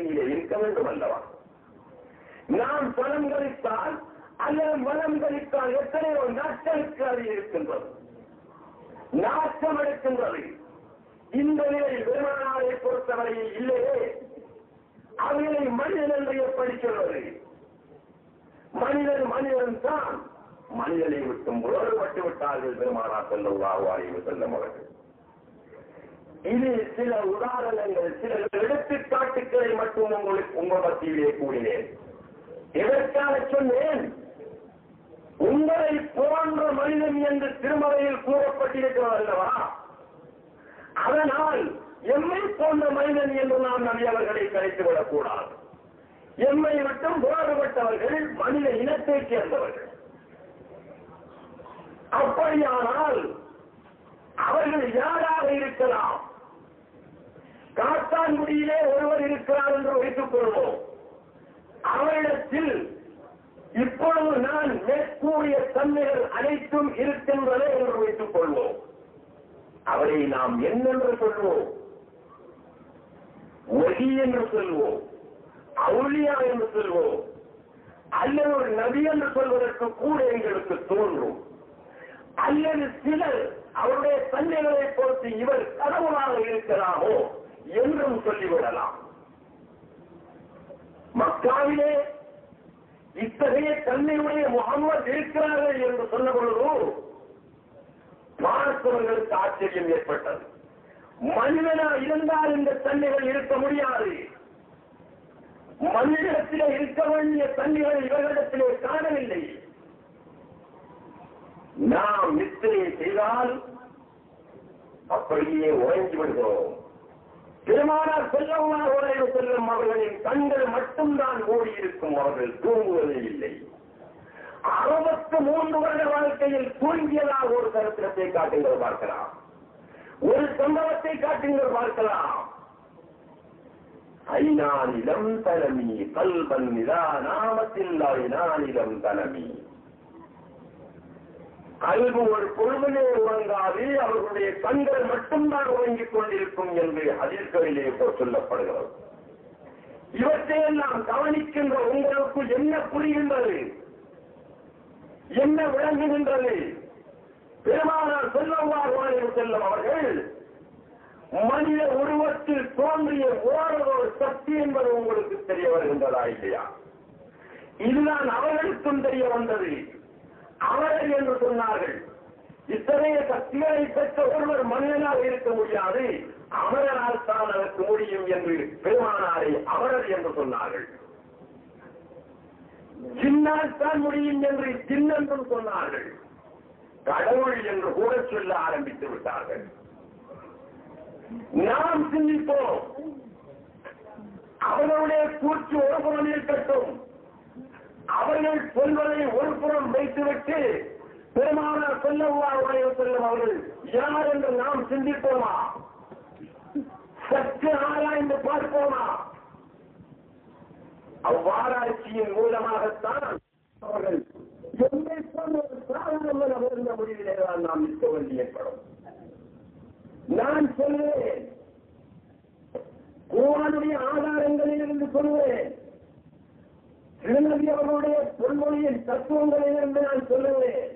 பூமியிலே இருக்க வேண்டும் அல்லவா? நாம் பலம் கழித்தால் அல்லது மலம் கழித்தால் எத்தனையோ நாட்களுக்கு அது இருக்கின்றது, நாட்டம் எடுக்கின்றது. இந்த நிலையில் பெருமானாரை பொறுத்தவரையில் இல்லையே. அவர்களை மனிதன் என்று எப்படி சொல்வது? மனிதன் தான். மனிதனை விட்டும் உணர்வுபட்டு விட்டார்கள் பெருமானார் ஸல்லல்லாஹு அலைஹி வஸல்லம் அவர்கள். இது சில உதாரணங்கள், சில எடுத்துக்காட்டுகளை மட்டும் உங்கள் மத்தியிலே கூறினேன். எதற்காக சொன்னேன்? உங்களை போன்ற மனிதன் என்று திருமறையில் கூறப்பட்டிருக்கிறது அல்லவா? அதனால் எம்மை போன்ற மனிதன் என்று நாம் நபி அவர்களை கழித்துவிடக் கூடாது. எம்மை விட்டும் வேறுபட்டவர்கள் மனித இனத்தைச் சேர்ந்தவர்கள். அப்படியானால் அவர்கள் யாராக இருக்கலாம்? காத்தான்குடியிலே ஒருவர் இருக்கிறார் என்று வைத்துக் கொள்வோம். அவரிடத்தில் இப்பொழுது நான் மேற்கூறிய தன்மைகள் அனைத்தும் இருக்கின்றன என்று வைத்துக் கொள்வோம். அவரை நாம் என்னென்று சொல்வோம்? ஒலி என்று சொல்வோம், அவுலியா என்று சொல்வோம், அல்லது ஒரு நபி என்று சொல்வதற்கு கூட எங்களுக்கு தோன்றும். அல்லது சிலர் அவருடைய தன்மைகளை பொறுத்து இவர் கடவுளாக இருக்கலாமோ என்றும் சொல்லிவிடலாம். மக்காவிலே இத்தகைய தன்மையுடைய முகம்மது இருக்கிறார்கள் என்று சொன்ன பொழுது பார்த்தவர்களுக்கு ஆச்சரியம் ஏற்பட்டது. மனிதனா இருந்தால் இந்த தன்மைகள் இருக்க முடியாது. மனிதத்திலே இருக்க வேண்டிய தன்மைகள் இவர்களிடத்திலே காணவில்லை. நாம் நித்திரை செய்தால் அப்படியே உறைந்து விடுகிறோம். பெருமானார் ஸல்லல்லாஹு அலைஹி வஸல்லம் அவர்களின் கண்கள் மட்டும்தான் ஓடியிருக்கும், அவர்கள் தூங்குவதே இல்லை. 63 வருட வாழ்க்கையில் தூங்கியதாக ஒரு சரித்திரத்தை காட்டுங்கள் பார்க்கலாம், ஒரு சம்பவத்தை காட்டுங்கள் பார்க்கலாம். ஐநானிலம் தனமி கல்பன் நிதானாமத்தில்லா ஐநானிலம் தனமி. கல்வி ஒரு பொழுதிலே உறங்காது, அவர்களுடைய கண்கள் மட்டும்தான் உறங்கிக் கொண்டிருக்கும் என்று ஹதீஸ்களிலே சொல்லப்படுகிறது. இவற்றையெல்லாம் கவனிக்கின்ற உங்களுக்கு என்ன புரிகின்றது, என்ன விளங்குகின்றது? பெருமானார் ஸல்லல்லாஹு அலைஹி வஸல்லம் அவர்கள் மனித உருவத்தில் தோன்றிய ஓரொரு சக்தி என்பது உங்களுக்கு தெரிய வருகின்றதா இல்லையா? இதுதான் அவர்களுக்கும் தெரிய வந்தது. அவர்கள் என்று சொன்னார்கள், இத்தகைய சக்திகளை பெற்ற ஒருவர் மனிதனாக இருக்க முடியாது, அமரனால் தான் அதற்கு முடியும் என்று பெருமானாரை அமரர் என்று சொன்னார்கள். ஜின்னால் தான் முடியும் என்று ஜின் என்றும் சொன்னார்கள். கடவுள் என்று கூட சொல்ல ஆரம்பித்து விட்டார்கள். நாம் சிந்திப்போம், அவர்களுடைய கூற்று ஒரு புறம் இருக்கட்டும், அவர்கள் சொல்வதை ஒரு புறம் வைத்துவிட்டு பெருமானார் ஸல்லல்லாஹு அலைஹி வஸல்லம் அவர்கள் யார் என்று நாம் சிந்திப்போமா? சற்று ஆராய்ந்து பார்ப்போமா? அவ்வாராய்ச்சியின் மூலமாகத்தான் அவர்கள் எம்மை போன்ற ஒரு சாதாரண நபர்ந்த முடிவிலே தான் நாம் நிற்க வேண்டி ஏற்படும். நான் சொல்வேன், குர்ஆனுடைய ஆதாரங்களிலிருந்து சொல்வேன், திருநபி அவர்களுடைய பொன்மொழியின் தத்துவங்களிலிருந்து நான் சொல்லுவேன்.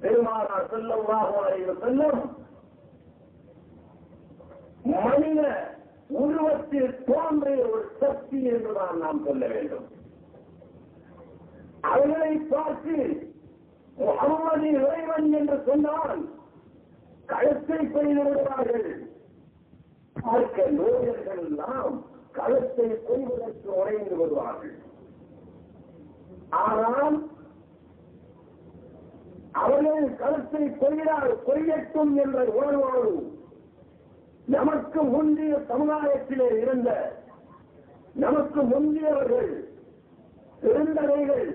பெருமானார் ஸல்லல்லாஹு அலைஹி வஸல்லம் மனித உருவத்தில் தோன்றிய ஒரு சக்தி என்றுதான் நாம் சொல்ல வேண்டும். அவர்களை பார்த்து முஹம்மது இறைவன் என்று சொன்னால் கழுத்தை கொய்து விடுவார்கள். பார்க்க நோயர்கள் எல்லாம் கழுத்தை கொய்வதற்கு உறைந்து வருவார்கள். ஆனால் அவர்கள் கழுத்தை கொய்யட்டும் என்ற உணர்வோடு நமக்கு முந்தைய சமுதாயத்திலே இருந்த, நமக்கு முந்தையவர்கள் இருந்தவைகள்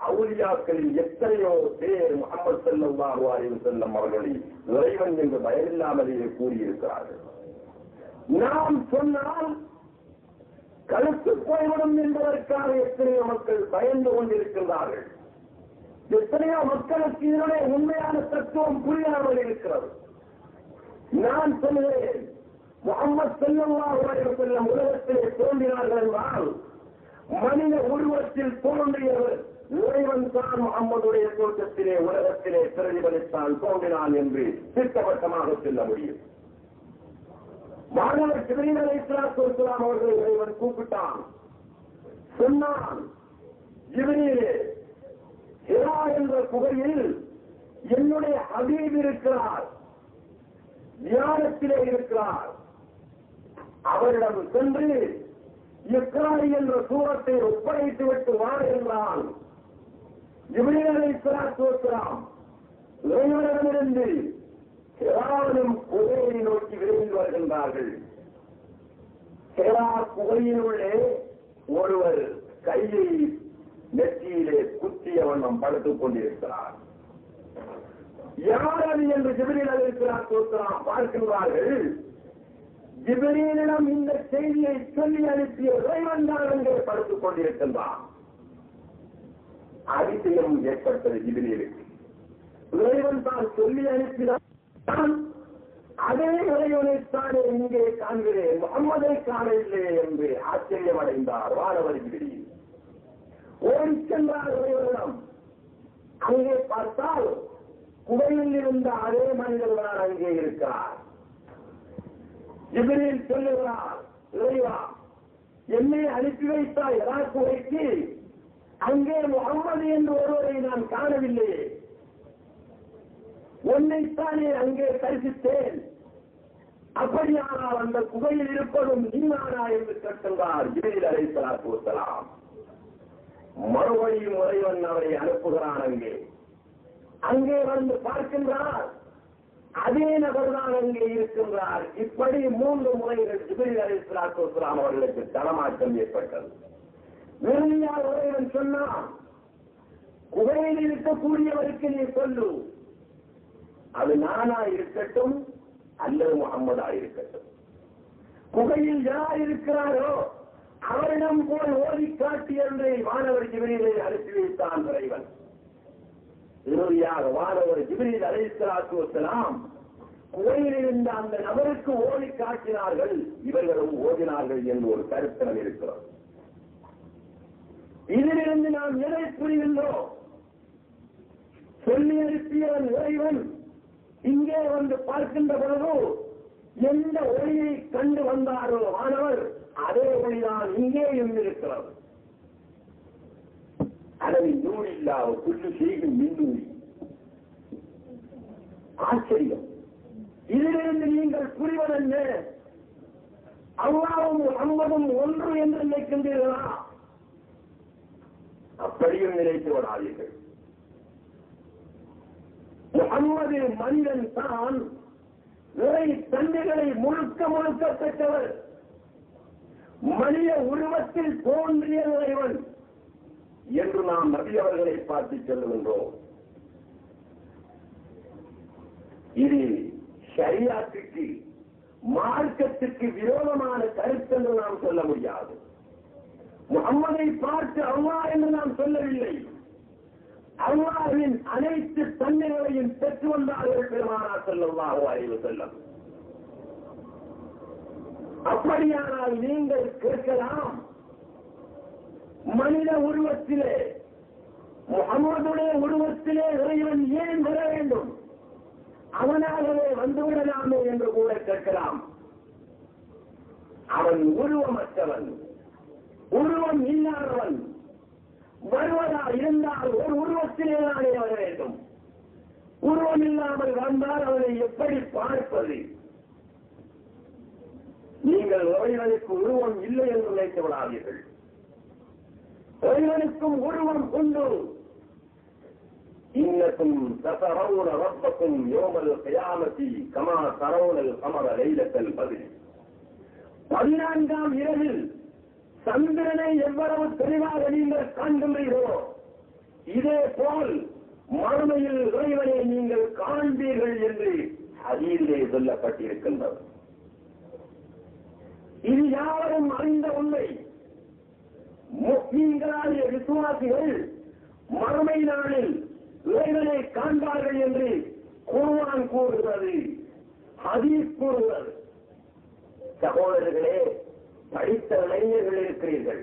அவுலியாக்களில் எத்தனையோ பேர் முஹம்மது ஸல்லல்லாஹு அலைஹி வஸல்லம் அவர்களை இறைவன் என்று பயமில்லாமலேயே கூறியிருக்கிறார்கள். நாம் சொன்னால் கழுத்து போய்விடும் என்பதற்காக எத்தனையோ மக்கள் பயந்து கொண்டிருக்கிறார்கள். எத்தனையோ மக்களுக்கு இதனுடைய உண்மையான தத்துவம் புரியாமல் இருக்கிறது. நான் சொல்கிறேன், முஹம்மது ஸல்லல்லாஹு அலைஹி வஸல்லம் உலகத்திலே தோன்றினார்கள் என்றால் மனித உருவத்தில் தோன்றியவர் இறைவன் தான் முகம்மதுடைய தோற்றத்திலே உலகத்திலே பிரதிபலித்தான் தோன்றினான் என்று திட்டவட்டமாக சொல்ல முடியும். மாணவர் ஜிப்ரீல் அலைஹிஸ்ஸலாத்து வஸ்ஸலாம் அவர்களை இறைவன் கூப்பிட்டான். சொன்னான், ஜிப்ரீலே, ஹிரா என்ற குகையில் என்னுடைய ஹபீப் இருக்கிறார், தியானத்திலே இருக்கிறார். அவரிடம் சென்று இக்ரா என்ற சூரத்தை ஒப்படைத்து விட்டு வா என்றான். ஜிப்ரீல் அலைஹிஸ்ஸலாத்து வஸ்ஸலாம் இறைவனிடமிருந்து ஹிராவிலும் குகையை நோக்கி விரைந்து வருகின்றார்கள். ஹிரா குகையினுள்ளே ஒருவர் கையை நெற்றியிலே குத்திய வண்ணம் படுத்துக் கொண்டிருக்கிறார். யார் அது என்று ஜிப்ரீல் அலைஹிஸ்ஸலாத்து வஸ்ஸலாம் பார்க்கின்றார்கள். ஜிப்ரீலிடம் இந்த செய்தியை சொல்லி அனுப்பிய இறைவன் தான் அங்கே படுத்துக் கொண்டிருக்கின்றான். அதிசயம் ஏற்பட்டது ஜிப்ரீலுக்கு. இறைவன் தான் சொல்லி அனுப்பினான். அதே இறைவனைத்தானே இங்கே காண்கிறேன், முகம்மதை காணவில்லை என்று ஆச்சரியமடைந்தார் வானவர் ஜிப்ரீல். ஓடிச் சென்றார் இறைவனிடம். அங்கே பார்த்தால் குகையில் இருந்த அதே மனிதர் தான் அங்கே இருக்கிறார். ஜிப்ரீல் சொல்லுகிறார், இறைவா, என்னை அனுப்பி வைத்தாய் ஹிரா குகைக்கு, அங்கே முகம்மது என்று ஒருவரை நான் காணவில்லையே, உன்னைத்தானே அங்கே தரிசித்தேன், அப்படியானால் அந்த குகையில் இருப்பதும் நீதானா என்று கேட்கின்றார் ஜிப்ரீல் அலைஹிஸ்ஸலாத்து வஸ்ஸலாம். மறுபடியும் இறைவன் அவரை அனுப்புகிறான். அங்கே வந்து பார்க்கின்றார், அதே நபர்தான் அங்கே இருக்கின்றார். இப்படி 3 முறைகள் ஜிப்ரீல் அலைஹிஸ்ஸலாத்து வஸ்ஸலாம் அவர்களுக்கு தடமாற்றம் ஏற்பட்டது. இறுதியாக இறைவன் சொன்னான், குகையில் இருக்கக்கூடியவருக்கு நீ சொல்லு, அது நானா இருக்கட்டும் அல்லது முகம்மதா இருக்கட்டும், குகையில் யார் இருக்கிறாரோ அவரிடம் போய் ஓதி காட்டி என்று வானவர் ஜிப்ரீலை அனுப்பி வைத்தான் இறைவன். இறுதியாக வானவர் ஜிப்ரீல் அலைஹிஸ்ஸலாத்து வஸ்ஸலாம் குகையில் இருந்த அந்த நபருக்கு ஓதி காட்டினார்கள், இவர்களும் ஓதினார்கள் என்று ஒரு கருத்தம் இருக்கிறோம். இதிலிருந்து நாம் எதை புரிகின்றோம்? சொல்லி அனுப்பியவன் இறைவன் இங்கே வந்து பார்க்கின்ற பொழுது எந்த ஒளியை கண்டு வந்தாரோ மாணவர், அதே ஒளிதான் இங்கேயும் இருக்கிறது. அளவில் நூலில்லாத புல்லு செய்யும் மின்னூரி. ஆச்சரியம். இதிலிருந்து நீங்கள் புரிவதென்ன? அல்லாஹ்வும் முஹம்மதும் ஒன்று என்று நினைக்கின்றீர்களா? அப்படியும் நினைத்து விடாதீர்கள். முஹம்மது மனிதன் தான், நிறை தன்மைகளை முழுக்க முழுக்க பெற்றவர், மனித உருவத்தில் தோன்றிய இறைவன் என்று நாம் நபி அவர்களை பார்த்து சொல்லுகின்றோம். இது ஷரியத்துக்கு, மார்க்கத்துக்கு விரோதமான கருத்து என்று நாம் சொல்ல முடியாது. முஹம்மதை பார்த்து அல்லாஹ் என்று நாம் சொல்லவில்லை. அல்லாஹ்வின் அனைத்து தன்மைகளையும் பெற்று வந்தார்கள் பெருமானார் ஸல்லல்லாஹு அலைஹி வஸல்லம். அப்படியானால் நீங்கள் கேட்கலாம், மனித உருவத்திலே, முஹம்மதுடைய உருவத்திலே இறைவன் ஏன் வர வேண்டும்? அவனாகவே வந்துவிடலாமே என்று கூட கேட்கலாம். அவன் உருவமற்றவன், உருவம் இல்லாதவன். வருவதா இருந்தால் ஒரு உருவத்திலே தானே வர வேண்டும். உருவம் இல்லாமல் வந்தால் அவனை எப்படி பார்ப்பது? நீங்கள் இறைவனுக்கு உருவம் இல்லை என்று நினைத்து விடாதீர்கள். இறைவனுக்கும் உருவம் உண்டு. இன்னக்கும் ததரவுன ரப்பக்கும் யௌமல் கியாமத்தி கமா தரவுனல் கமர லைலத்தல் பத்ர். 14ஆம் இரவில் சந்திரனை எவ்வளவு தெளிவாக நீங்கள் காண்கின்றீர்களோ, இதே போல் மறுமையில் இறைவனை நீங்கள் காண்பீர்கள் என்று ஹதீஸிலே சொல்லப்பட்டிருக்கின்றது. இது யாவரும் அறிந்த உண்மை. முஸ்லிம்களாகிய விசுவாசிகள் மறுமை நாளில் இறைவனை காண்பார்கள் என்று குர்ஆன் கூறுகிறது, ஹதீஸ் கூறுகிறது. சகோதரர்களே, படித்த இளைஞர்கள் இருக்கிறீர்கள்,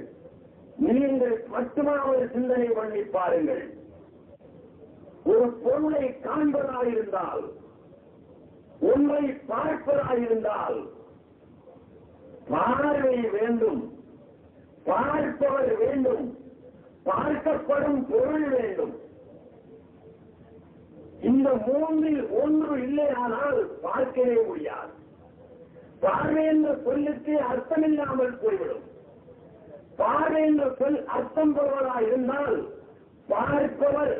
நீங்கள் மட்டுமாவது சிந்தனை பண்ணி பாருங்கள். ஒரு பொருளை காண்பதாயிருந்தால், ஒன்றை பார்ப்பதாயிருந்தால் பார்வை வேண்டும், பார்ப்பவர் வேண்டும், பார்க்கப்படும் பொருள் வேண்டும். இந்த மூன்றில் ஒன்று இல்லையானால் பார்க்கவே முடியாது. பார்வை என்ற சொல்லுக்கு அர்த்தமில்லாமல் போய்விடும். பார்வை என்ற சொல் அர்த்தம் பெறுவதாக இருந்தால் பார்ப்பவர்,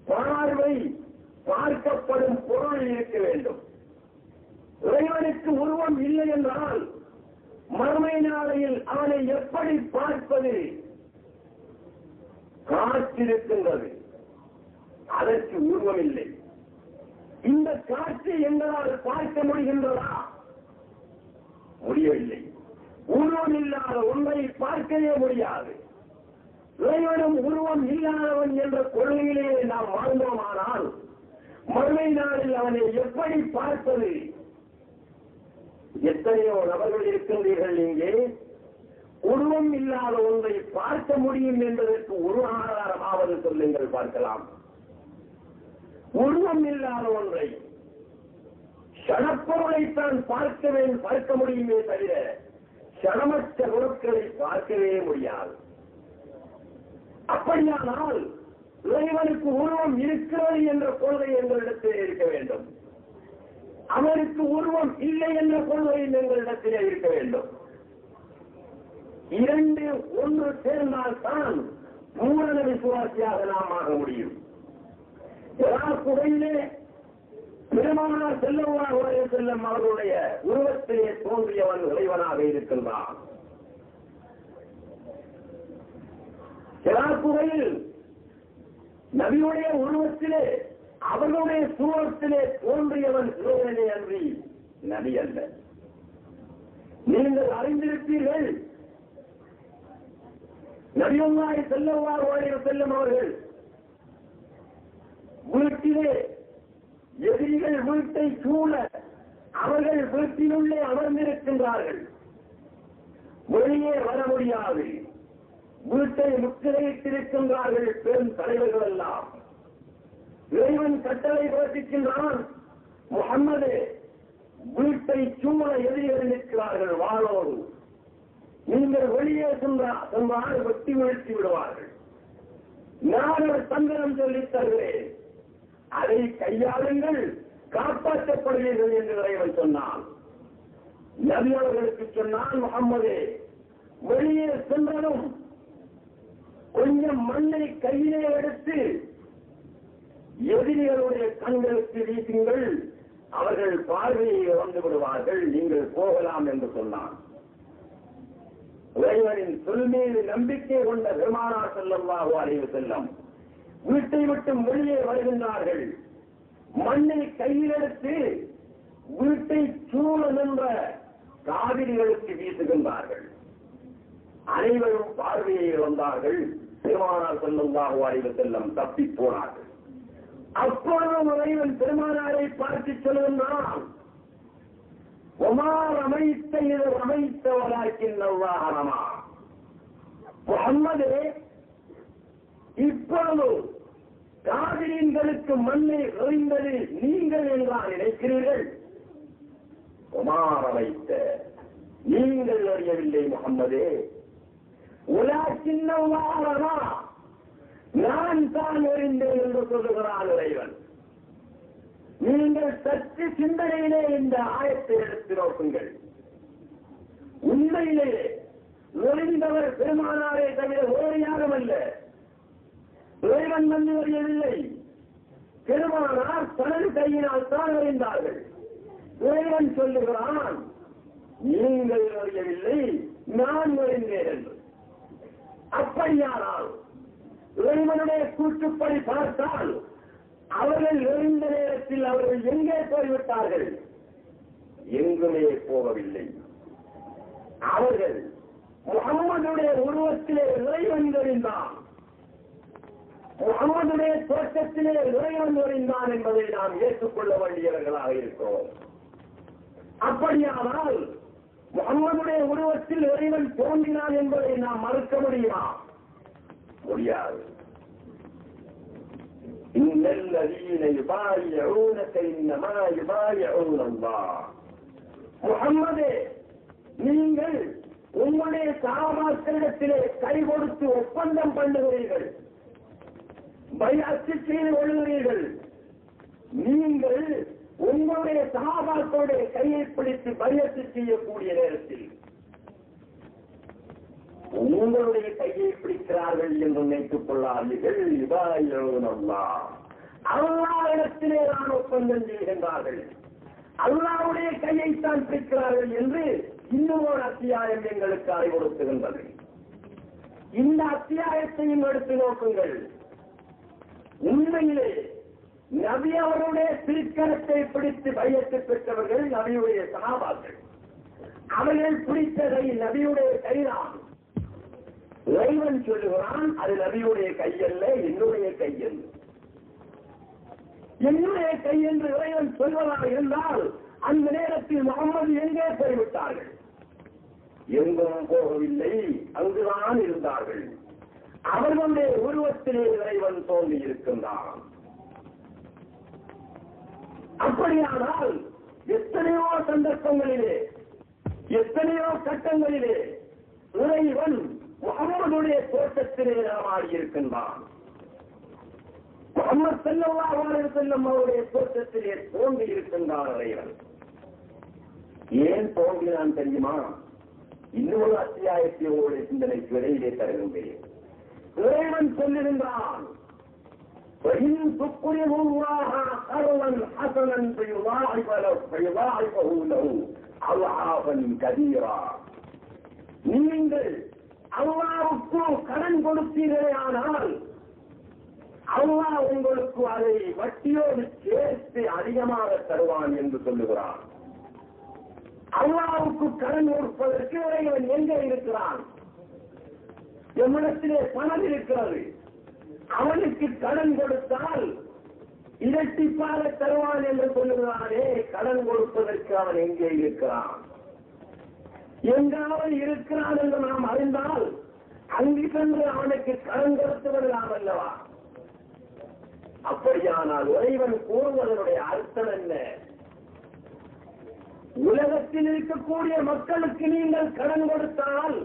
பார்வை, பார்க்கப்படும் பொருள் இருக்க வேண்டும். இறைவனுக்கு உருவம் இல்லை என்றால் மறுமை நாளையில் அவனை எப்படி பார்ப்பது? காற்றிருக்கின்றது, அதற்கு உருவம் இல்லை. இந்த காற்றை எங்களால் பார்க்க முடிகின்றதா? முடியவில்லை. உருவம் இல்லாத ஒன்றை பார்க்கவே முடியாது. இறைவனும் உருவம் இல்லாதவன் என்ற கொள்கையிலேயே நாம் வாழ்ந்தோமானால் மறுமை நாளில் அவனை எப்படி பார்ப்பது? எத்தனையோ நபர்கள் இருக்கின்றீர்கள் இங்கே, உருவம் இல்லாத ஒன்றை பார்க்க முடியும் என்பதற்கு ஒரு ஆதாரமாவது சொல்லுங்கள் பார்க்கலாம். உருவம் இல்லாத ஒன்றை, ஷடப்பொருளைத்தான் பார்க்க முடியுமே தவிர ஷடமற்ற பொருட்களை பார்க்கவே முடியாது. அப்படியானால் இறைவனுக்கு உருவம் இருக்கிறது என்ற கொள்கை எங்களிடத்திலே இருக்க வேண்டும். அவருக்கு உருவம் இல்லை என்ற கொள்கை எங்களிடத்திலே இருக்க வேண்டும். இரண்டு ஒன்று சேர்ந்தால்தான் பூரண விசுவாசியாக நாம் ஆக முடியும். குகையிலே பெருமானார் ஸல்லல்லாஹு அலைஹி வஸல்லம் அவர்களுடைய உருவத்திலே தோன்றியவன் இறைவனாக இருக்கின்றான். குகையில் நபியுடைய உருவத்திலே, அவர்களுடைய சூழத்திலே தோன்றியவன் இறைவனே அன்றி நபி அல்ல. நீங்கள் அறிந்திருப்பீர்கள், நபியுல்லாஹி ஸல்லல்லாஹு அலைஹி வஸல்லம் அவர்கள் வீட்டிலே எதிரிகள் வீட்டை சூழ அவர்கள் வீட்டினுள்ளே அமர்ந்திருக்கின்றார்கள். வெளியே வர முடியாது. வீட்டை முத்திரையிட்டிருக்கின்றார்கள் பெரும் தலைவர்கள் எல்லாம். இறைவன் கட்டளை பிறப்பிக்கின்றான், முஹம்மது வீட்டை சூழ எதிரிகள் நிற்கிறார்கள் வாளோடு. நீங்கள் வெளியே சென்றால் வெட்டி வீழ்த்தி விடுவார்கள். நான் ஒரு தந்திரம் சொல்லித் தருகிறேன், அதை கையாளுங்கள், காப்பாற்றப்படுவீர்கள் என்று இறைவன் சொன்னான். நபி அவர்களுக்கு சொன்னான், முஹம்மதே வெளியே சென்றதும் கொஞ்சம் மண்ணை கையிலே எடுத்து எதிரிகளுடைய கண்களுக்கு வீசுங்கள், அவர்கள் பார்வையை இழந்து விடுவார்கள், நீங்கள் போகலாம் என்று சொன்னான். இறைவனின் சொல் மீது நம்பிக்கை கொண்ட பெருமானார் ஸல்லல்லாஹு அலைஹி வஸல்லம் வீட்டை விட்டு வெளியே வருகின்றார்கள். மண்ணை கையில் எடுத்து வீட்டை சூழ நின்ற காவிரிகளுக்கு வீசுகின்றார்கள். அனைவரும் பார்வையை இழந்தார்கள். பெருமானார் ஸல்லல்லாஹு அலைஹி வஸல்லம் தப்பி போனார்கள். அப்பொழுதும் இறைவன் பெருமானாரை பார்த்து சொல்கின்றான், ஒமா ரமைத்த இது ரமைத்த வலாக்கின் அல்லாஹ் ரமா. முஹம்மதே இப்பொழுது காவிரிகளுக்கு மண்ணை எறிந்தது நீங்கள் என்றால் நினைக்கிறீர்கள்? ஒமா ரமைத்த, நீங்கள் அறியவில்லை முஹம்மதே, வலாக்கின் அல்லாஹ் ரமா, நான் தான் எறிந்தேன் என்று சொல்லுகிறான் இறைவன். நீங்கள் சற்று சிந்தனையிலே இந்த ஆயத்தை எடுத்து நோக்குங்கள். உண்மையிலேயே நுழைந்தவர் பெருமானாரே தவிர வேறு யாரும் அல்ல. இறைவன் வந்து அறியவில்லை. பெருமானார் தனது கையினால் தான் அறிந்தார்கள். இறைவன் சொல்லுகிறான், நீங்கள் அறியவில்லை, நான் அறிந்தேன் என்று. அப்படியானால் இறைவனுடைய கூற்றுப்படி பார்த்தால் அவர்கள் எழுந்த நேரத்தில் அவர்கள் எங்கே போய்விட்டார்கள்? எங்குமே போகவில்லை. அவர்கள் முஹம்மதுடைய உருவத்திலே இறைவன் அறிந்தான், முஹம்மதுடைய தோற்றத்திலே இறைவன் அறிந்தான் என்பதை நாம் ஏற்றுக்கொள்ள வேண்டியவர்களாக இருக்கிறோம். அப்படியானால் முகம்மதுடைய உருவத்தில் இறைவன் தோன்றினான் என்பதை நாம் மறுக்க முடியுமா? முடியாது. முகம்மதே, நீங்கள் உங்களுடைய சஹாபாக்களிடத்திலே கை கொடுத்து ஒப்பந்தம் பண்ணுகிறீர்கள், பைஅத் செய்து கொள்கிறீர்கள். நீங்கள் உங்களுடைய சஹாபாக்களுடைய கையை பிடித்து பைஅத் செய்யக்கூடிய நேரத்தில் உங்களுடைய கையை பிடிக்கிறார்கள் என்று நினைத்துக் கொள்ளாதீர்கள். அல்லாஹ்விடத்திலே தான் ஒப்பந்தம் செய்கின்றார்கள், அல்லாஹ்வுடைய கையைத்தான் பிடிக்கிறார்கள் என்று இன்னும் ஒரு அத்தியாயம் எங்களுக்கு அறிவுறுத்துகின்றது. இந்த அத்தியாயத்தையும் எடுத்து நோக்குங்கள். உண்மையிலே நபி அவருடைய திருக்கரத்தை பிடித்து பையத்து பெற்றவர்கள் நபியுடைய சஹாபாக்கள். அவர்கள் பிடித்ததை நபியுடைய கைதான். இறைவன் சொல்லுகிறான், அது நபியுடைய கையல்ல, என்னுடைய கையல்ல. என்னுடைய கை என்று இறைவன் சொல்வதாக இருந்தால் அந்த நேரத்தில் முகம்மது எங்கே போய்விட்டார்கள்? எங்கும் போகவில்லை, அங்குதான் இருந்தார்கள். அவர்களுடைய உருவத்திலே இறைவன் தோன்றி இருக்கின்றான். அப்படியானால் எத்தனையோ சந்தர்ப்பங்களிலே, எத்தனையோ கட்டங்களிலே இறைவன் முகம்மதுடைய தோற்றத்திலே ஆடியிருக்கின்றான். முகம்மது ஸல்லல்லாஹு அலைஹி வஸல்லம் அவருடைய தோற்றத்திலே தோன்றி இருக்கின்றான் இறைவன். ஏன் தோன்றினான் தெரியுமா? இன்னொரு அத்தியாயத்தை உங்களுடைய சிந்தனைக்கு வெளியிலே தருகின்றேன். இறைவன் சொல்லுகின்றான், நீங்கள் அல்லாஹ்வுக்கு கடன் கொடுத்தீர்களே ஆனால் அல்லாஹ் உங்களுக்கு அதை வட்டியோடு சேர்த்து அதிகமாக தருவான் என்று சொல்லுகிறான். அல்லாஹ்வுக்கு கடன் கொடுப்பதற்கு இறைவன் எங்கே இருக்கிறான்? எம்மிடத்திலே பணம் இருக்கிறது, அவனுக்கு கடன் கொடுத்தால் இரட்டிப்பாக தருவான் என்று சொல்லுகிறானே, கடன் கொடுப்பதற்கு அவன் எங்கே இருக்கிறான்? எங்காவது இருக்கிறான் என்று நாம் அறிந்தால் அங்கு சென்று அவனுக்கு கடன் கொடுத்து விடலாம் அல்லவா? அப்படியானால் இறைவன் கூறுவதனுடைய அர்த்தம் என்ன? உலகத்தில் இருக்கக்கூடிய மக்களுக்கு நீங்கள் கடன் கொடுத்தால்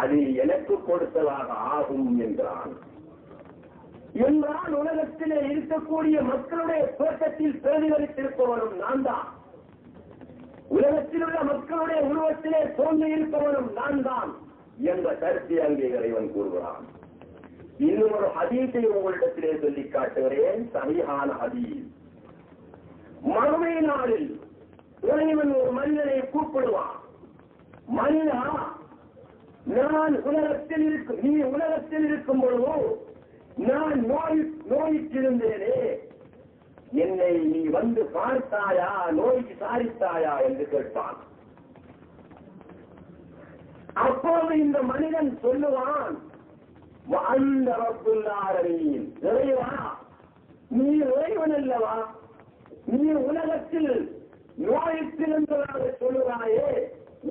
அது எனக்கு கொடுத்ததாக ஆகும் என்றான். என்றால் உலகத்திலே இருக்கக்கூடிய மக்களுடைய தோட்டத்தில் பிரதிபலித்திருப்பவனும் நான் தான், உலகத்தில் உள்ள மக்களுடைய உருவத்திலே தோன்றி இருப்பவனும் நான் தான் என்ற கருத்தை அங்கே இறைவன் கூறுகிறான். இன்னும் ஒரு ஹதீஸை உங்களிடத்திலே சொல்லி காட்டுகிறேன், சஹீஹான ஹதீஸ். மறுமை நாளில் இறைவன் ஒரு மனிதனை கூப்பிடுவான். மனிதா, நான் உலகத்தில் நீ உலகத்தில் இருக்கும் பொழுது நான் நோயிற்றிருந்தேனே, என்னை நீ வந்து பார்த்தாயா, நோய்க்கு சாரித்தாயா என்று கேட்பான். அப்போது இந்த மனிதன் சொல்லுவான், அந்த ரப்புல்லாரீன், இறைவா நீ இறைவன் அல்லவா, நீ உலகத்தில் நோயிற்றிருந்ததாக சொல்லுவாயே,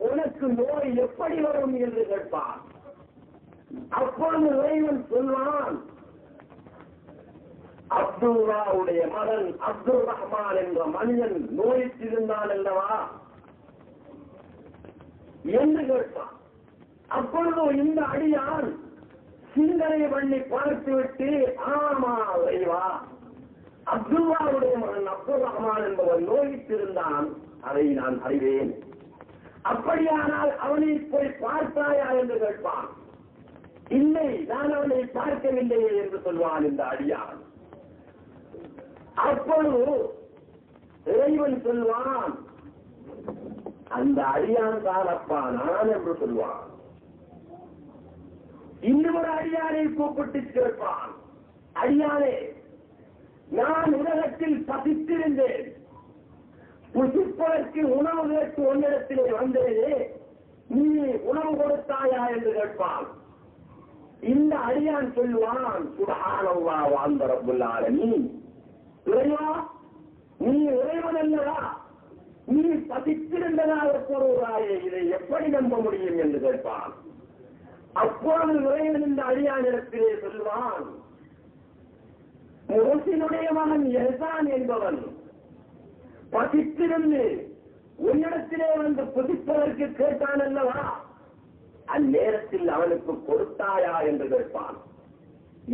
உனக்கு நோய் எப்படி வரும் என்று கேட்பான். அப்பொழுது இறைவன் சொல்வான், அப்துல்லாவுடைய மகன் அப்துல் ரஹ்மான் என்ற மனிதன் நோயிற்றிருந்தான் அல்லவா என்று கேட்பான். அப்பொழுது இந்த அடியான் சிந்தனை பண்ணி பார்த்துவிட்டு, ஆமா இறைவா, அப்துல்லாவுடைய மகன் அப்துல் ரஹ்மான் என்பவன் நோயிற்றிருந்தான், அதை நான் அறிவேன். அப்படியானால் அவனை போய் பார்த்தாயா என்று கேட்பான். இல்லை, நான் அவனை பார்க்கவில்லையே என்று சொல்வான் இந்த அடியான். அப்பொழுது இறைவன் சொல்வான், அந்த அடியான் தானப்பா நான் என்று சொல்வான். இன்னும் ஒரு அடியானை கூப்பிட்டு கேட்பான், அடியானே, நான் உலகத்தில் பசித்திருந்தேன், புசிப்பதற்கு உணவு கேட்டு ஒன்னிடத்திலே வந்தேனே, நீ உணவு கொடுத்தாயா என்று கேட்பான். இந்த அடியான் சொல்லுவான், சுப்ஹானல்லாஹ் வ அன்த ரப்புல் ஆலமீன், இறைவா நீ இறைவன் அல்லவா, நீ பதித்திருந்ததாக கூறுகிறாயே, இதை எப்படி நம்ப முடியும் என்று கேட்பான். அப்பொழுது இறைவன் இந்த அடியானிடத்திலே சொல்வான், முகசினுடைய மகன் எஹ்சான் என்பவன் பதித்திருந்து உன்னிடத்திலே வந்து புதிப்பதற்கு கேட்டான் அல்லவா, அந்நேரத்தில் அவனுக்கு கொடுத்தாயா என்று கேட்பான்.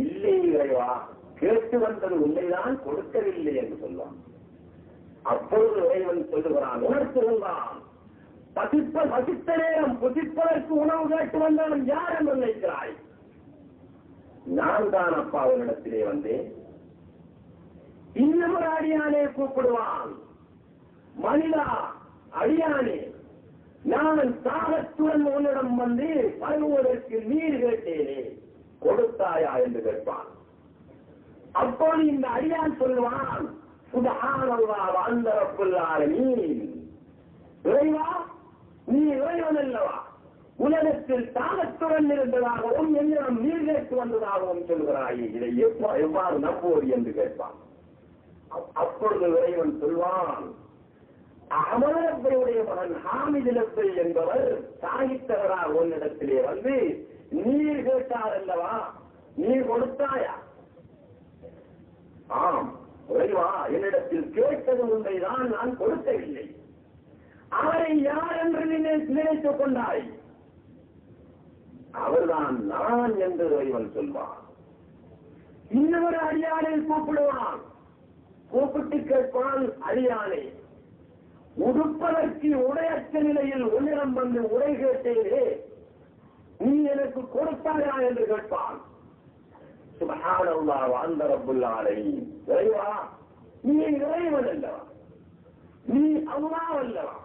இல்லை இறைவா, கேட்டு வந்தது உண்மைதான், கொடுக்கவில்லை என்று சொல்வான். அப்பொழுது இறைவன் சொல்லுகிறான், உணர்த்துகிறான், பசித்த நேரம் புதிப்பதற்கு உணவு கேட்டு வந்தவன் யார் என்று நினைக்கிறாய்? நான் தான் அப்பா அவனிடத்திலே வந்தேன். இன்னும் ஒரு அடியானே கூப்பிடுவான், மனிதா அடியானே, நான் தாகத்துடன் உன்னிடம் வந்து பருவதற்கு நீர் கேட்டேனே, கொடுத்தாயா என்று கேட்பான். அப்போது இந்த அடியான் சொல்லுவான், சுப்ஹானல்லாஹ் வஅன்த ரப்புல் ஆலமீன், இறைவா நீ இறைவன் அல்லவா, உலகத்தில் தாகத்துடன் இருந்ததாகவும் என்னிடம் நீர் கேட்டு வந்ததாகவும் சொல்கிறாயே, இதை எவ்வாறு நம்புவது என்று கேட்பான். அப்பொழுது இறைவன் சொல்வான், அகமதனுடைய மகன் ஹாமிதிலப்பை என்பவர் சாகித்தவராக உன்னிடத்திலே வந்து நீர் கேட்டார் அல்லவா, நீர் கொடுத்தாயா? ஆம் இறைவா, என்னிடத்தில் கேட்டது உண்மைதான், நான் கொடுக்கவில்லை. அவரை யார் என்று நினைத்துக் கொண்டாய்? அவர்தான் நான் என்று இறைவன் சொல்வான். இன்னொரு அடியானை கூப்பிடுவான், கூப்பிட்டு கேட்பான், அடியானை உடுப்பதற்கு உடையற்ற நிலையில் உன்னிடம் வந்து உடை கேட்டேனே, நீ எனக்கு கொடுத்தாயா என்று கேட்பான். சுப்ஹானல்லாஹ் வஅன்த ரப்புல் ஆலமீன், இறைவா நீ இறைவன் அல்லவா, நீ அல்லாஹ் அல்லவா,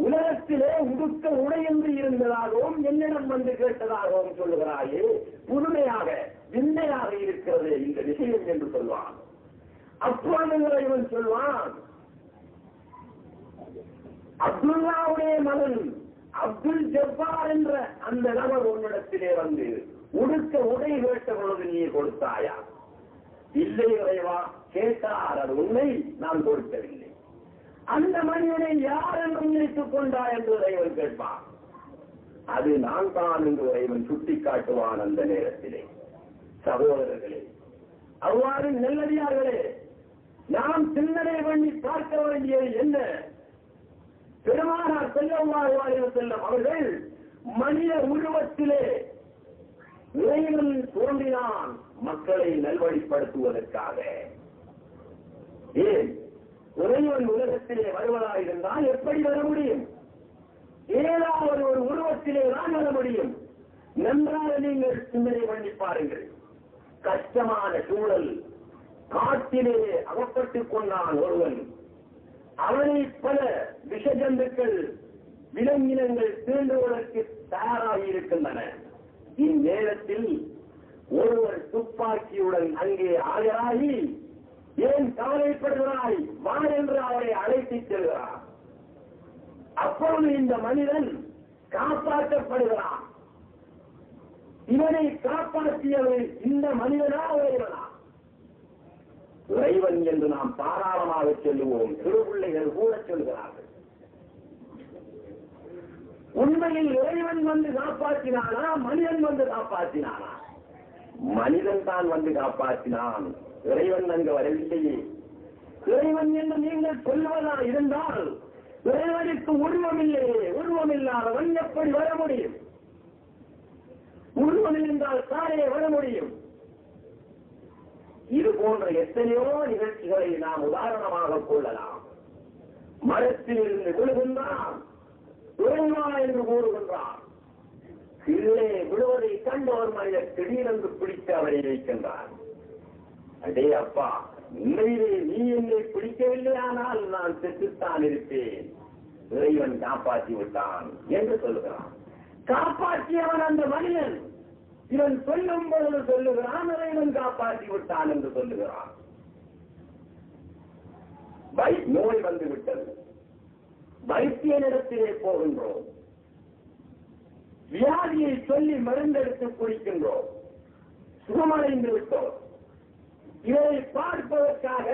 உலகத்திலே உடுக்க உடையென்று இருந்ததாகவும் என்னிடம் வந்து கேட்டதாகவும் சொல்லுகிறாயே, புதுமையாக விந்தையாக இருக்கிறது இந்த விஷயம் என்று சொல்வான். அப்பொழுது இறைவன் சொல்வான், அப்துல்லாவுடைய மகன் அப்துல் ஜப்பார் என்ற அந்த நபர் உன்னிடத்திலே வந்து உடுக்க உடை கேட்ட பொழுது நீ கொடுத்தாயா? இல்லை இறைவா, கேட்டார், அது உண்மை, நான் கொடுக்கவில்லை. அந்த மனிதனை யார் என்று நினைத்துக் கொண்டாய் என்று இறைவன் கேட்பான். அது நான் தான் என்று இறைவன் சுட்டிக்காட்டுவான். அந்த நேரத்திலே சகோதரர்களே, அவ்வாறு நல்லடியார்களே, நாம் சிந்தனை பண்ணி பார்க்க வேண்டியது என்ன? பெருமானார் ஸல்லல்லாஹு அலைஹி வஸல்லம் அவர்கள் மனித உருவத்திலே இறைவன் தோன்றினான் மக்களை நல்வழிப்படுத்துவதற்காக. ஏன் இறைவன் உலகத்திலே வருவதாயிருந்தால் எப்படி வர முடியும்? ஏதாவது ஒரு உருவத்திலே தான் வர முடியும். நன்றாக நீங்கள் சிந்தனை பண்ணி பாருங்கள். கஷ்டமான சூழல், காட்டிலே அகப்பட்டுக் கொண்டான் ஒருவன். அவனை பல விஷஜந்துக்கள் விலங்கினங்கள் தீண்டுவதற்கு தயாராகி இருக்கின்றன. இந்நேரத்தில் ஒருவர் துப்பாக்கியுடன் அங்கே ஆஜராகி, ஏன் கவலைப்படுகிறாய், வா என்று அவரை அழைத்துச் செல்கிறார். அப்பொழுது இந்த மனிதன் காப்பாற்றப்படுகிறான். இவனை காப்பாற்றியவர் இந்த மனிதனா இறைவனா? இறைவன் என்று நாம் தாராளமாக சொல்லுவோம். சிறுபிள்ளைகள் கூட சொல்கிறார்கள். உண்மையில் இறைவன் வந்து காப்பாற்றினானா, மனிதன் வந்து காப்பாற்றினானா? மனிதன் தான் வந்து காப்பாற்றினான், இறைவன் அங்கு வரவில்லையே. இறைவன் என்று நீங்கள் சொல்லுவதா இருந்தால் இறைவனுக்கு உருவம் இல்லையே, உருவம் இல்லாதவன் எப்படி வர முடியும்? உருவம் இருந்தால் தானே வர முடியும். இது போன்ற எத்தனையோ நிகழ்ச்சிகளை நாம் உதாரணமாக கொள்ளலாம். மரத்தில் இருந்து விழுகின்றான், இறைவா என்று கூறுகின்றான். கீழே விழுவதை கண்டு ஒரு மனிதர் திடீரென்று பிடித்து அவரை வைக்கின்றான். அடே அப்பா, உண்மையிலே நீ என்னை பிடிக்கவில்லையானால் நான் செத்துத்தான் இருப்பேன், இறைவன் காப்பாற்றி விட்டான் என்று சொல்லுகிறான். காப்பாற்றியவன் அந்த மனிதன். இவன் சொல்லும் பொழுது சொல்லுகிறான், இறைவன் காப்பாற்றி விட்டான் என்று சொல்லுகிறான். நோய் வந்துவிட்டது, வைத்தியனிடத்திலே போகின்றோம், வியாதியை சொல்லி மருந்தெடுத்து குடிக்கின்றோம், சுகமடைந்து விட்டோம். இதை பார்ப்பதற்காக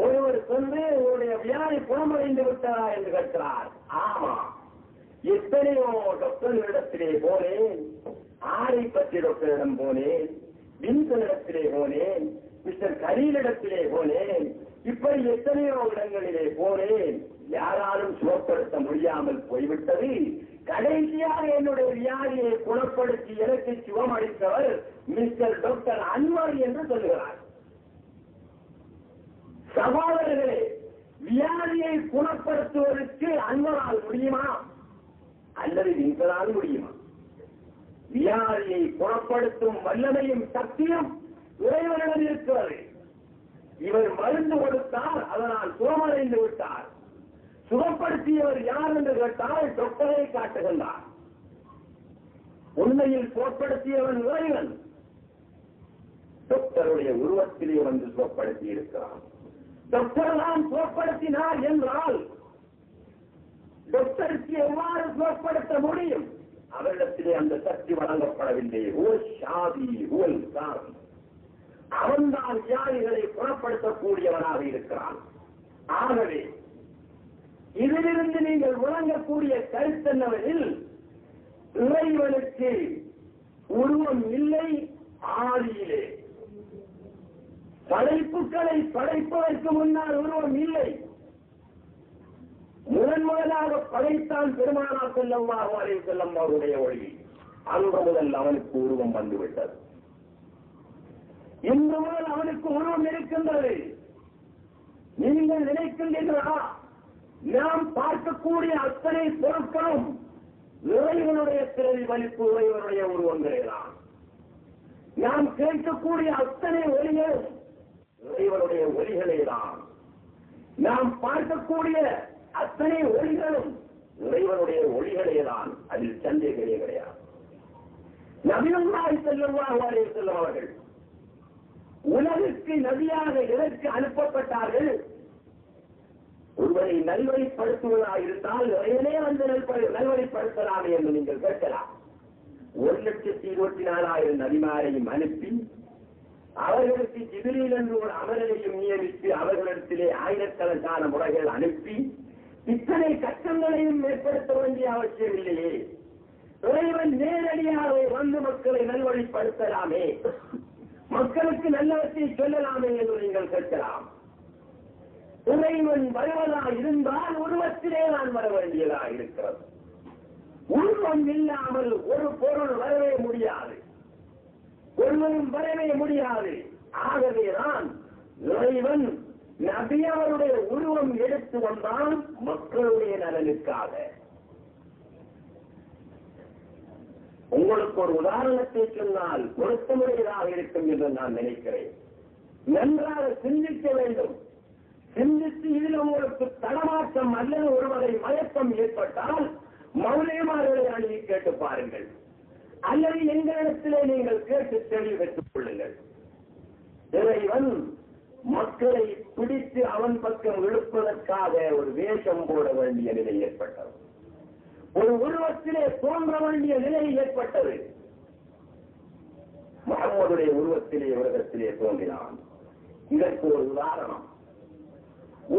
ஒருவர் சென்று உங்களுடைய வியாதி குணமடைந்து விட்டதா என்று கேட்கிறார். ஆமா, எத்தனையோ டாக்டர்களிடத்திலே போனேன், ஆரை பற்றி டாக்டரிடம் போனேன், வின்சனிடத்திலே போனேன், மிஸ்டர் கலீலிடத்திலே போனேன், இப்படி எத்தனையோ இடங்களிலே போனேன், யாராலும் சுகப்படுத்த முடியாமல் போய்விட்டது. கடைசியாக என்னுடைய வியாதியை குணப்படுத்தி எனக்கு சுகம் அளித்தவர் மிஸ்டர் டாக்டர் அன்வர் என்று சொல்லுகிறார். சகோதரர்களே, வியாதியை குணப்படுத்துவதற்கு அன்வரால் முடியுமா அல்லது வின்சனால் முடியுமா? வியாதியை குணப்படுத்தும் வல்லமையும் சக்தியும் இறைவனிடம் இருக்கிறது. இவர் மருந்து கொடுத்தார், அதனால் சுகமடைந்து விட்டார். சுகப்படுத்தியவர் யார் என்று கேட்டால் டாக்டரை காட்டுகின்றார். உண்மையில் சுகப்படுத்தியவன் இறைவன். டாக்டருடைய உருவத்திலே வந்து சுகப்படுத்தி இருக்கிறார். டாக்டர் தான் சுகப்படுத்தினார் என்றால் டாக்டருக்கு எவ்வாறு சுகப்படுத்த முடியும்? அவரிடத்திலே அந்த சக்தி வழங்கப்படவில்லை. அவன்தான் வியாதிகளை குணப்படுத்தக்கூடியவனாக இருக்கிறான். ஆகவே இதிலிருந்து நீங்கள் வழங்கக்கூடிய கருத்தென்னவெனில், இறைவனுக்கு உருவம் இல்லை ஆதியிலே. படைப்புகளை படைப்பதற்கு முன்னால் உருவம் இல்லை. முதலாக படைத்தான் பெருமானார் ஸல்லல்லாஹு அலைஹி வஸல்லம் அவருடைய ஒளி. அன்று முதல் அவனுக்கு உருவம் வந்துவிட்டது. இன்று முதல் அவனுக்கு உருவம் இருக்கின்றது. நீங்கள் நினைக்கின்றீர்களா? நாம் பார்க்கக்கூடிய அத்தனை பொருட்களும் இறைவனுடைய பிரதிபலிப்பு, இறைவனுடைய உருவங்களேதான். நாம் கேட்கக்கூடிய அத்தனை ஒலிகளும் இறைவனுடைய ஒலிகளேதான். நாம் பார்க்கக்கூடிய அத்தனை ஒலிகளும் இறைவனுடைய ஒளிகளேதான். அதில் சந்தேகமே கிடையாது. நபியுல்லாஹி ஸல்லல்லாஹு அலைஹி வஸல்லம் அவர்கள் உலகிற்கு நபியாக எதற்கு அனுப்பப்பட்டார்கள்? ஒருவரை நல்வழிப்படுத்துவதாக இருந்தால் இறைவனே வந்து நல்வழிப்படுத்தலாமே என்று நீங்கள் கேட்கலாம். 1,24,000 நபிமாரையும் அனுப்பி அவர்களுக்கு ஜிப்ரீல் என்று ஒரு அமரரையும் நியமித்து அவர்களிடத்திலே ஆயிரக்கணக்கான முறைகள் அனுப்பி இத்தனை கஷ்டங்களையும் ஏற்படுத்த வேண்டிய அவசியம் இல்லையே. இறைவன் நேரடியாக வந்து மக்களை நல்வழிப்படுத்தலாமே, மக்களுக்கு நல்லவற்றை சொல்லலாமே என்று நீங்கள் கேட்கலாம். இறைவன் வருவதா இருந்தால் உருவத்திலே நான் வர வேண்டியதா இருக்கிறது. உருவம் இல்லாமல் ஒரு பொருள் வரவே முடியாது, ஒருவரும் வரவே முடியாது. ஆகவேதான் இறைவன் நபி அவருடைய உருவம் எடுத்து வந்தான் மக்களுடைய நலனுக்காக. உங்களுக்கு ஒரு உதாரணத்தை சொன்னால் பொருத்தமுடையதாக இருக்கும் என்று நான் நினைக்கிறேன். நன்றாக சிந்திக்க வேண்டும். சிந்தித்து இதில் உங்களுக்கு தடமாற்றம் அல்லது ஒரு வகை மயக்கம் ஏற்பட்டால் மௌலியமார்களை அணுகி கேட்டு பாருங்கள், அல்லது எங்களிடத்திலே நீங்கள் கேட்டு தெளிவு பெற்றுக் கொள்ளுங்கள். இறைவன் மக்களை பிடித்து அவன் பக்கம் இழுப்பதற்காக ஒரு வேஷம் போட வேண்டிய நிலை ஏற்பட்டது. ஒரு உருவத்திலே தோன்ற வேண்டிய நிலை ஏற்பட்டது. முஹம்மதுடைய உருவத்திலே உலகத்திலே தோன்றினான். இதற்கு ஒரு உதாரணம்.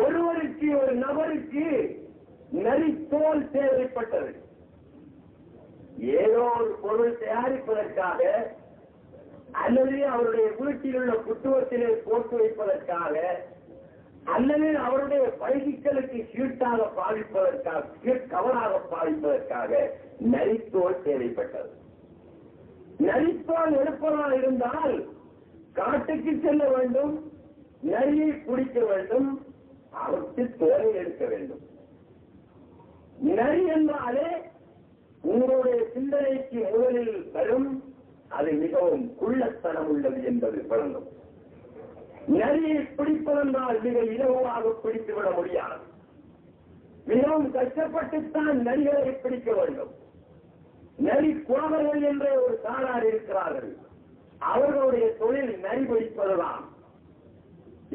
ஒருவருக்கு, ஒரு நபருக்கு நரித்தோல் தேவைப்பட்டது. ஏதோ ஒரு பொருள் தயாரிப்பதற்காக அல்லது அவருடைய வீட்டில் உள்ள புத்துவத்திலே போட்டு வைப்பதற்காக அல்லது அவருடைய பைசிக்களுக்கு சீட்டாக பாவிப்பதற்காக, சீட் கவராக பாவிப்பதற்காக நரித்தோல் தேவைப்பட்டது. நரித்தோல் எடுப்பதாக இருந்தால் காட்டுக்கு செல்ல வேண்டும், நரியை குடிக்க வேண்டும், அவருக்கு தோலை எடுக்க வேண்டும். நரி என்றாலே உங்களுடைய சிந்தனைக்கு முதலில் வரும் அது மிகவும் குள்ளத்தனம் உள்ளது என்பது வழங்கும். நரியை பிடிப்பதென்றால் மிக இலகுவாக பிடித்துவிட முடியாது. மிகவும் கஷ்டப்பட்டுத்தான் நரிகளை பிடிக்க வேண்டும். நரி குறவர்கள் என்ற ஒரு சாரார் இருக்கிறார்கள். அவர்களுடைய தொழில் நரி பிடிப்பதுதான்.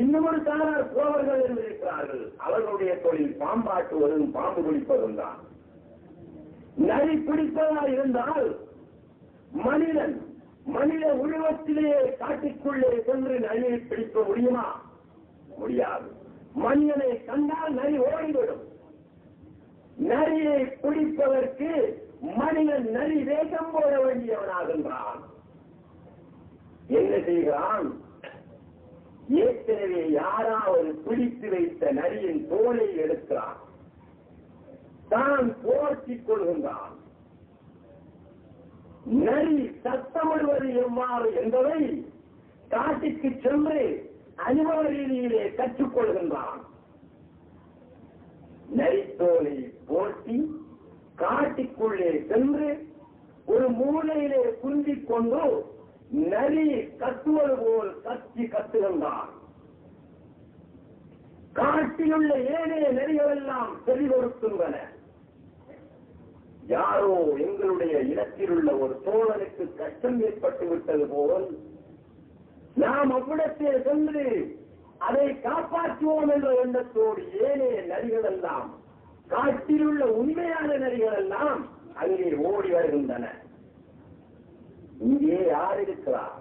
இன்னும் ஒரு சாரார் குறவர்கள் என்று இருக்கிறார்கள். அவர்களுடைய தொழில் பாம்பாட்டுவதும் பாம்பு பிடிப்பதும் தான். நரி பிடிப்பதாக இருந்தால் மனித உருவத்திலேயே காட்டுக்குள்ளே சென்று நரியை பிடிக்க முடியுமா? முடியாது. மனிதனை கண்டால் நரி ஓடிவிடும். நரியை பிடிப்பதற்கு மனிதன் நரி வேகம் போட வேண்டியவனாகின்றான். என்ன செய்கிறான்? ஏற்கனவே யாராவது பிடித்து வைத்த நரியின் தோலை எடுக்கிறான், தான் போர்த்திக் கொள்கின்றான். நரி சத்தமிடுவது எவ்வாறு என்பதை காட்டுக்கு சென்று அனுபவ ரீதியிலே கற்றுக்கொள்கின்றான். நரித்தோலை போர்த்தி காட்டுக்குள்ளே சென்று ஒரு மூலையிலே குந்திக் கொண்டு நரி கத்துவது போல் கத்துகின்றான். காட்டிலுள்ள ஏனைய நரிகள் எல்லாம் செவி கொடுக்கின்றன. யாரோ எங்களுடைய இடத்தில் உள்ள ஒரு தோழனுக்கு கஷ்டம் ஏற்பட்டு விட்டது போல் நாம் அவ்விடத்தை சென்று அதை காப்பாற்றுவோம் என்ற எண்ணத்தோடு ஏனைய நரிகள் எல்லாம், காட்டிலுள்ள உண்மையான நரிகள் எல்லாம் அங்கே ஓடி வருகின்றன. இங்கே யார் இருக்கிறார்?